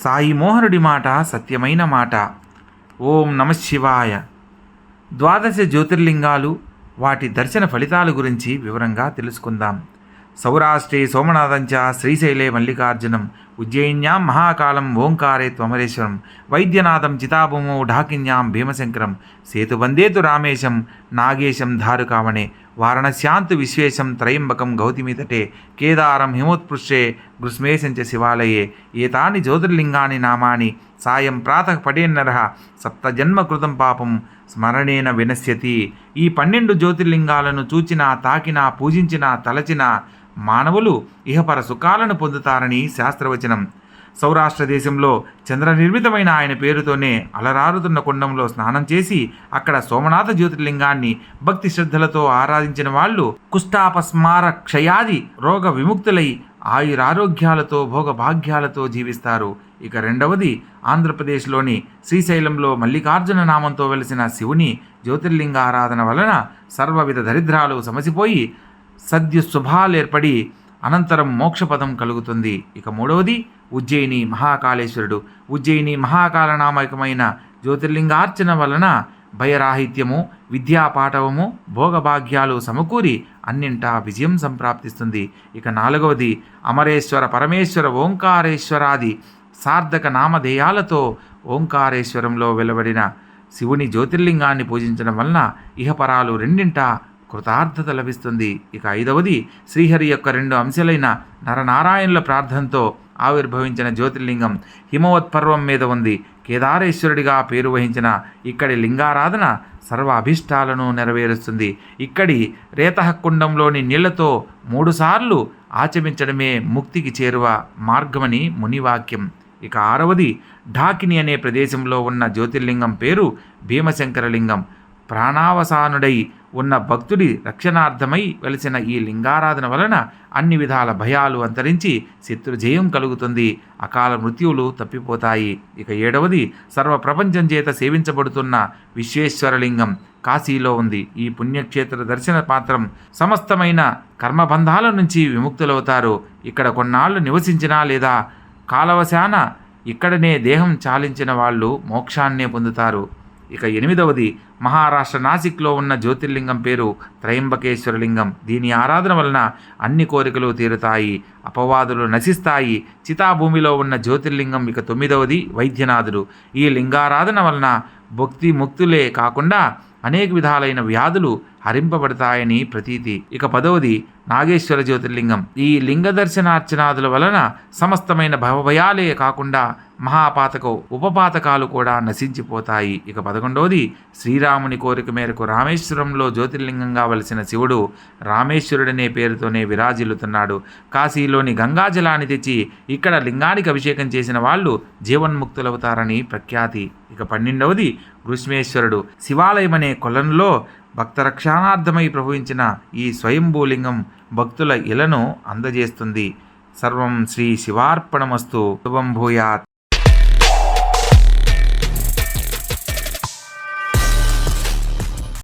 సాయి మోహనుడి మాట సత్యమైన మాట. ఓం నమః శివాయ. ద్వాదశ జ్యోతిర్లింగాలు, వాటి దర్శన ఫలితాల గురించి వివరంగా తెలుసుకుందాం. సౌరాష్ట్రే సోమనాథంచ శ్రీశైలే మల్లికార్జునం, ఉజ్జయిన్యాం మహాకాలం ఓంకారే త్వమరేశ్వరం, వైద్యనాథం చితాభూమో ఢాకిన్యాం భీమశంకరం, సేతుబందేతు రామేశం నాగేశం ధారుకావణే, వారణస్యాంతు విశ్వేశం త్రయంబకం గౌతమితటే, కేదారం హిమోత్పృష్టే గృష్మేశంచ శివాలయే, ఏతాని జ్యోతిర్లింగాని నామాని సాయం ప్రాతః పఠేన్నరః సప్తజన్మకృతం పాపం స్మరణేన వినశ్యతి. ఈ 12 జ్యోతిర్లింగాలను చూచినా, తాకినా, పూజించినా, తలచినా మానవులు ఇహపర సుఖాలను పొందుతారని శాస్త్రవచనం. సౌరాష్ట్ర దేశంలో చంద్ర నిర్మితమైన ఆయన పేరుతోనే అలరారుతున్న కుండంలో స్నానం చేసి అక్కడ సోమనాథ జ్యోతిర్లింగాన్ని భక్తి శ్రద్ధలతో ఆరాధించిన వాళ్ళు కుష్ఠాపస్మార క్షయాది రోగ విముక్తులై ఆయురారోగ్యాలతో భోగభాగ్యాలతో జీవిస్తారు. ఇక రెండవది, ఆంధ్రప్రదేశ్లోని శ్రీశైలంలో మల్లికార్జున నామంతో వెలిసిన శివుని జ్యోతిర్లింగ ఆరాధన వలన సర్వవిధ దరిద్రాలు సమసిపోయి సద్యుశుభాలేర్పడి అనంతరం మోక్షపదం కలుగుతుంది. ఇక మూడవది, ఉజ్జయిని మహాకాళేశ్వరుడు. ఉజ్జయిని మహాకాళనామకమైన జ్యోతిర్లింగార్చన వలన భయరాహిత్యము, విద్యాపాఠవము, భోగభాగ్యాలు సమకూరి అన్నింటా విజయం సంప్రాప్తిస్తుంది. ఇక నాలుగవది, అమరేశ్వర పరమేశ్వర ఓంకారేశ్వరాది సార్థక నామధేయాలతో ఓంకారేశ్వరంలో వెలువడిన శివుని జ్యోతిర్లింగాన్ని పూజించడం వలన ఇహపరాలు రెండింటా కృతార్థత లభిస్తుంది. ఇక ఐదవది, శ్రీహరి యొక్క 2 అంశాలైన నరనారాయణుల ప్రార్థనతో ఆవిర్భవించిన జ్యోతిర్లింగం హిమవత్ పర్వం మీద ఉంది. కేదారేశ్వరుడిగా పేరు వహించిన ఇక్కడి లింగారాధన సర్వ అభిష్టాలను నెరవేరుస్తుంది. ఇక్కడి రేతహకుండంలోని నీళ్లతో 3 సార్లు ఆచమించడమే ముక్తికి చేరువ మార్గమని మునివాక్యం. ఇక ఆరవది, ఢాకిని అనే ప్రదేశంలో ఉన్న జ్యోతిర్లింగం పేరు భీమశంకరలింగం. ప్రాణావసానుడై ఉన్న భక్తుడి రక్షణార్థమై వెలిసిన ఈ లింగారాధన వలన అన్ని విధాల భయాలు అంతరించి శత్రుజయం కలుగుతుంది, అకాల మృత్యువులు తప్పిపోతాయి. ఇక ఏడవది, సర్వ ప్రపంచం చేత సేవించబడుతున్న విశ్వేశ్వరలింగం కాశీలో ఉంది. ఈ పుణ్యక్షేత్ర దర్శన పాత్రం సమస్తమైన కర్మబంధాల నుంచి విముక్తులవుతారు. ఇక్కడ కొన్నాళ్ళు నివసించినా లేదా కాలవశాన ఇక్కడనే దేహం చాలించిన వాళ్ళు మోక్షాన్నే పొందుతారు. ఇక ఎనిమిదవది, మహారాష్ట్ర నాసిక్లో ఉన్న జ్యోతిర్లింగం పేరు త్రయంబకేశ్వరలింగం. దీని ఆరాధన వలన అన్ని కోరికలు తీరుతాయి, అపవాదులు నశిస్తాయి. చితాభూమిలో ఉన్న జ్యోతిర్లింగం ఇక 9వది, వైద్యనాథుడు. ఈ లింగారాధన వలన భక్తి ముక్తులే కాకుండా అనేక విధాలైన వ్యాధులు హరింపబడతాయని ప్రతీతి. ఇక 10వది, నాగేశ్వర జ్యోతిర్లింగం. ఈ లింగ దర్శనార్చనాదుల వలన సమస్తమైన భవభయాలే కాకుండా మహాపాతక ఉపపాతకాలు కూడా నశించిపోతాయి. ఇక 11వది, శ్రీరాముని కోరిక మేరకు రామేశ్వరంలో జ్యోతిర్లింగంగా వెలిసిన శివుడు రామేశ్వరుడనే పేరుతోనే విరాజిల్లుతున్నాడు. కాశీలోని గంగాజలాన్ని తెచ్చి ఇక్కడ లింగానికి అభిషేకం చేసిన వాళ్ళు జీవన్ముక్తులవుతారని ప్రఖ్యాతి. ఇక 12వది, గృష్మేశ్వరుడు. శివాలయమనే కొలనులో భక్తరక్షణార్థమై ప్రభవించిన ఈ స్వయంభూలింగం భక్తుల ఇలను అందజేస్తుంది. సర్వం శ్రీ శివార్పణమస్తు. శుభం భూయాత్.